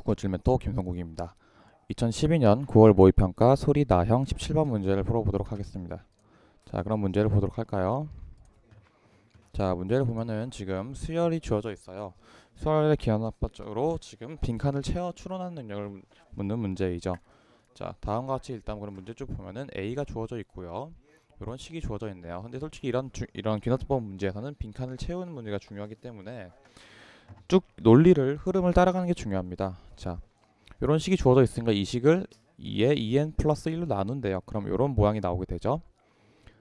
국어질멘토 김성국입니다. 2012년 9월 모의평가 소리 나형 17번 문제를 풀어보도록 하겠습니다. 자, 그럼 문제를 보도록 할까요? 자, 문제를 보면은 지금 수열이 주어져 있어요. 수열의 기하학파적으로 지금 빈칸을 채워 추론하는 능력을 묻는 문제이죠. 자, 다음과 같이 일단 그럼 문제 쭉 보면은 A가 주어져 있고요. 이런 식이 주어져 있네요. 근데 솔직히 이런 기하학법 문제에서는 빈칸을 채우는 문제가 중요하기 때문에 쭉 논리를 흐름을 따라가는 게 중요합니다. 자, 이런 식이 주어져 있으니까 이 식을 2에 2n 플러스 1로 나눈대요. 그럼 이런 모양이 나오게 되죠.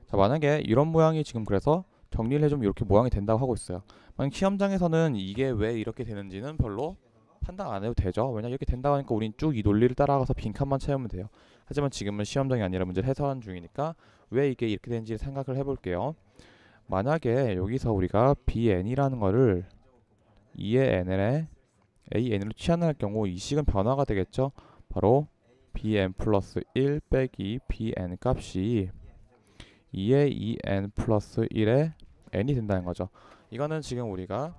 자, 만약에 이런 모양이 지금 그래서 정리를 해주면 이렇게 모양이 된다고 하고 있어요. 만약 시험장에서는 이게 왜 이렇게 되는지는 별로 판단 안 해도 되죠. 왜냐 이렇게 된다고 하니까 우린 쭉 이 논리를 따라가서 빈칸만 채우면 돼요. 하지만 지금은 시험장이 아니라 문제를 해설하는 중이니까 왜 이게 이렇게 되는지 생각을 해볼게요. 만약에 여기서 우리가 bn이라는 거를 2의 n에 a n으로 치환할 경우 이 식은 변화가 되겠죠. 바로 bn 플러스 1 빼기 bn 값이 2의 2n 플러스 1의 n이 된다는 거죠. 이거는 지금 우리가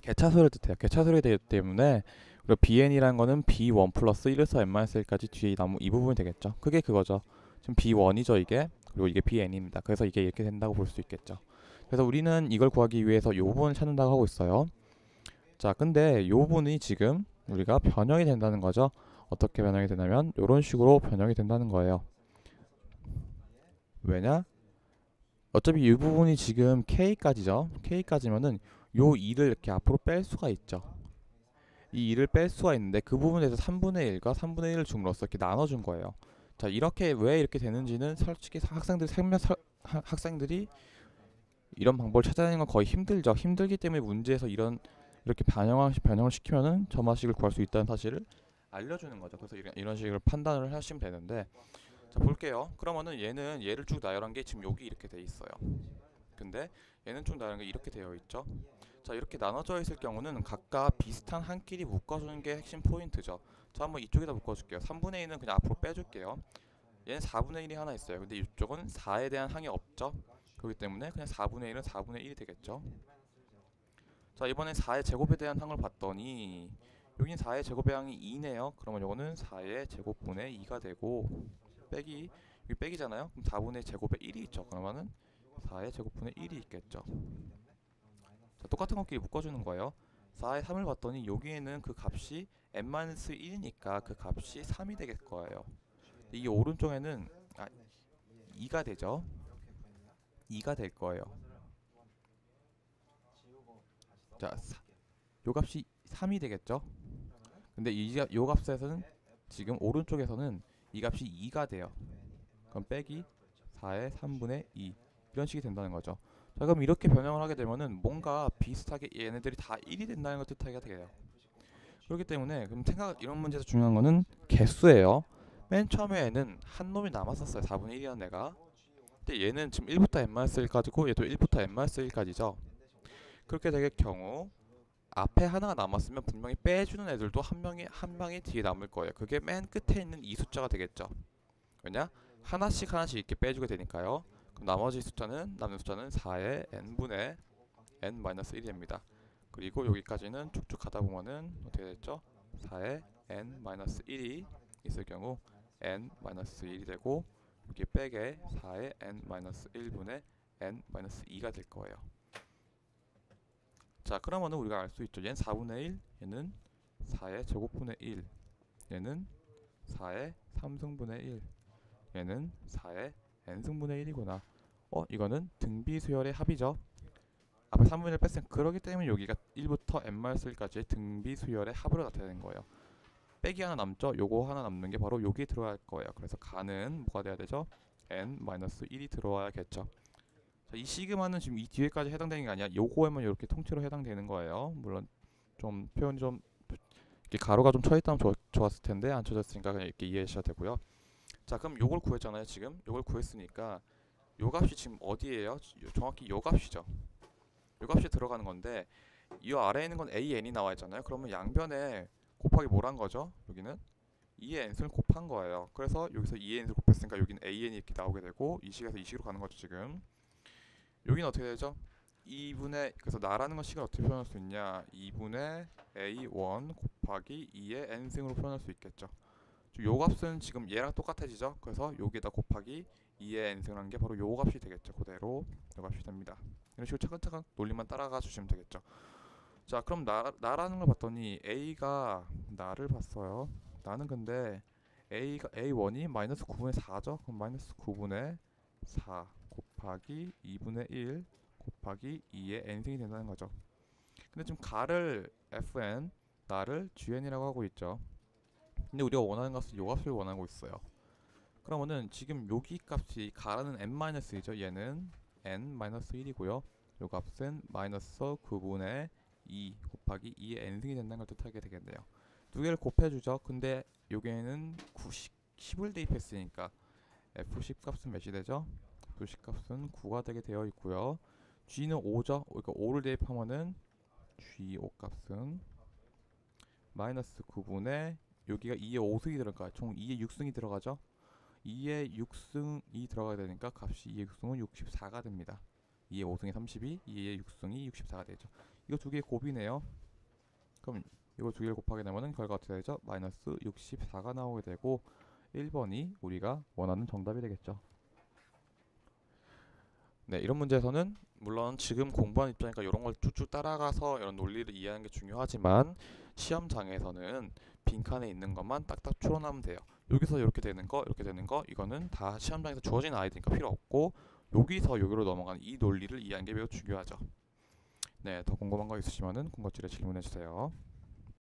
개차수를 뜻해요. 개차수를 되기 때문에 우리가 bn이라는 거는 b1 플러스 1에서 n-1까지 뒤에 남은 이 부분이 되겠죠. 그게 그거죠. 지금 b1이죠 이게. 그리고 이게 bn입니다. 그래서 이게 이렇게 된다고 볼 수 있겠죠. 그래서 우리는 이걸 구하기 위해서 이 부분을 찾는다고 하고 있어요. 자, 근데 이 부분이 지금 우리가 변형이 된다는 거죠. 어떻게 변형이 되냐면 이런 식으로 변형이 된다는 거예요. 왜냐? 어차피 이 부분이 지금 k까지죠. k까지면은 요 2를 이렇게 앞으로 뺄 수가 있죠. 이 2를 뺄 수가 있는데 그 부분에서 3분의 1과 3분의 1을 중으로써 이렇게 나눠준 거예요. 자, 이렇게 왜 이렇게 되는지는 솔직히 학생들이 이런 방법을 찾아내는 건 거의 힘들죠. 힘들기 때문에 문제에서 이렇게 변형을 시키면은 점화식을 구할 수 있다는 사실을 알려주는 거죠. 그래서 이런 식으로 판단을 하시면 되는데, 자 볼게요. 그러면은 얘를 쭉 나열한 게 지금 여기 이렇게 돼 있어요. 근데 얘는 쭉 나열한 게 이렇게 되어 있죠. 자, 이렇게 나눠져 있을 경우는 각각 비슷한 한 끼리 묶어주는 게 핵심 포인트죠. 자, 한번 이쪽에다 묶어줄게요. 3분의 1은 그냥 앞으로 빼줄게요. 얘는 4분의 1이 하나 있어요. 근데 이쪽은 4에 대한 항이 없죠. 그렇기 때문에 그냥 4분의 1은 4분의 1이 되겠죠. 자, 이번엔 4의 제곱에 대한 항을 봤더니 여긴 4의 제곱의 항이 2네요. 그러면 요거는 4의 제곱분의 2가 되고 빼기, 여기 빼기잖아요. 그럼 4분의 제곱에 1이 있죠. 그러면은 4의 제곱분의 1이 있겠죠. 자, 똑같은 것끼리 묶어주는 거예요. 4의 3을 봤더니 여기에는 그 값이 n-1이니까 그 값이 3이 되겠 거예요. 이 오른쪽에는 2가 되죠. 2가 될 거예요. 자, 요 값이 3이 되겠죠. 근데 요 값에서는 지금 오른쪽에서는 이 값이 2가 돼요. 그럼 빼기 4의 3분의 2 이런 식이 된다는 거죠. 자, 그럼 이렇게 변형을 하게 되면은 뭔가 비슷하게 얘네들이 다 1이 된다는 걸 뜻하게 돼요. 그렇기 때문에 그럼 이런 문제에서 중요한 거는 개수예요. 맨 처음에는 한 놈이 남았었어요. 4분의 1이라는 애가. 근데 얘는 지금 1부터 n-1까지고 얘도 1부터 n-1까지죠. 그렇게 될 경우 앞에 하나가 남았으면 분명히 빼주는 애들도 한 명이 뒤에 남을 거예요. 그게 맨 끝에 있는 이 숫자가 되겠죠. 왜냐? 하나씩 이렇게 빼주게 되니까요. 그럼 남는 숫자는 4의 n분의 n-1이 됩니다. 그리고 여기까지는 쭉쭉 가다 보면은 어떻게 됐죠? 4의 n-1이 있을 경우 n-1이 되고 여기 빼게 4의 n-1분의 n-2가 될 거예요. 자, 그러면은 우리가 알 수 있죠. 얘는 4분의 1, 얘는 4의 제곱분의 1, 얘는 4의 3승분의 1, 얘는 4의 n승분의 1이구나. 이거는 등비수열의 합이죠. 앞에 3분의 1 뺐으면 그러기 때문에 여기가 1부터 n-1까지의 등비수열의 합으로 나타내는 거예요. 빼기 하나 남죠? 요거 하나 남는 게 바로 여기 들어갈 거예요. 그래서 가는 뭐가 돼야 되죠? n-1이 들어와야겠죠. 자, 이 시그마는 지금 이 뒤에까지 해당되는 게 아니라 요거에만 이렇게 통째로 해당되는 거예요. 물론 좀 표현이 좀 이렇게 가로가 좀 쳐있다면 좋았을 텐데 안 쳐졌으니까 그냥 이렇게 이해하셔도 되고요. 자, 그럼 요걸 구했잖아요. 지금 요걸 구했으니까 요 값이 지금 어디예요? 정확히 요 값이죠. 요 값이 들어가는 건데 이 아래에 있는 건 an이 나와 있잖아요. 그러면 양변에 곱하기 뭐란 거죠? 여기는 2의 n승을 곱한 거예요. 그래서 여기서 2의 n승을 곱했으니까 여기는 an이 이렇게 나오게 되고 이 식에서 이 식으로 가는 거죠. 지금 여기는 어떻게 되죠? 2분의 그래서 나라는 건 시간 어떻게 표현할 수 있냐? 2분의 a1 곱하기 2의 n승으로 표현할 수 있겠죠. 요 값은 지금 얘랑 똑같아지죠. 그래서 여기에다 곱하기 2의 n승을 한 게 바로 요 값이 되겠죠. 그대로 요 값이 됩니다. 이런 식으로 차근차근 논리만 따라가 주시면 되겠죠. 자, 그럼 나라는 걸 봤더니 a가 나를 봤어요. 나는 근데 a가 a1이 마이너스 9분의 4죠. 그럼 마이너스 9분의 4 곱하기 2분의 1 곱하기 2의 n승이 된다는 거죠. 근데 지금 가를 fn, 나를 gn이라고 하고 있죠. 근데 우리가 원하는 값은 요 값을 원하고 있어요. 그러면은 지금 여기 값이 가라는 n-1이죠. 얘는 n-1이고요. 요 값은 마이너스 9분의 2 곱하기 2의 n승이 된다는 걸 뜻하게 되겠네요. 두 개를 곱해주죠. 근데 여기에는 10을 대입했으니까 f10 값은 몇이 되죠? f10 값은 9가 되게 되어 있고요. g는 5죠. 그러니까 5를 대입하면은 g5 값은 마이너스 9분의 여기가 2의 5승이 들어가요. 총 2의 6승이 들어가죠. 2의 6승이 들어가야 되니까 값이 2의 6승은 64가 됩니다. 2의 5승이 32, 2의 6승이 64가 되죠. 이거 두 개의 곱이네요. 그럼 이거 두 개를 곱하게 되면 결과 어떻게 되죠? 마이너스 64가 나오게 되고 1번이 우리가 원하는 정답이 되겠죠. 네, 이런 문제에서는 물론 지금 공부하는 입장이니까 이런 걸 쭉쭉 따라가서 이런 논리를 이해하는 게 중요하지만 시험장에서는 빈칸에 있는 것만 딱딱 추론하면 돼요. 여기서 이렇게 되는 거, 이렇게 되는 거, 이거는 다 시험장에서 주어진 아이디니까 필요 없고 여기서 여기로 넘어가는 이 논리를 이해하는 게 매우 중요하죠. 네, 더 궁금한 거 있으시면은 군것질에 질문해 주세요.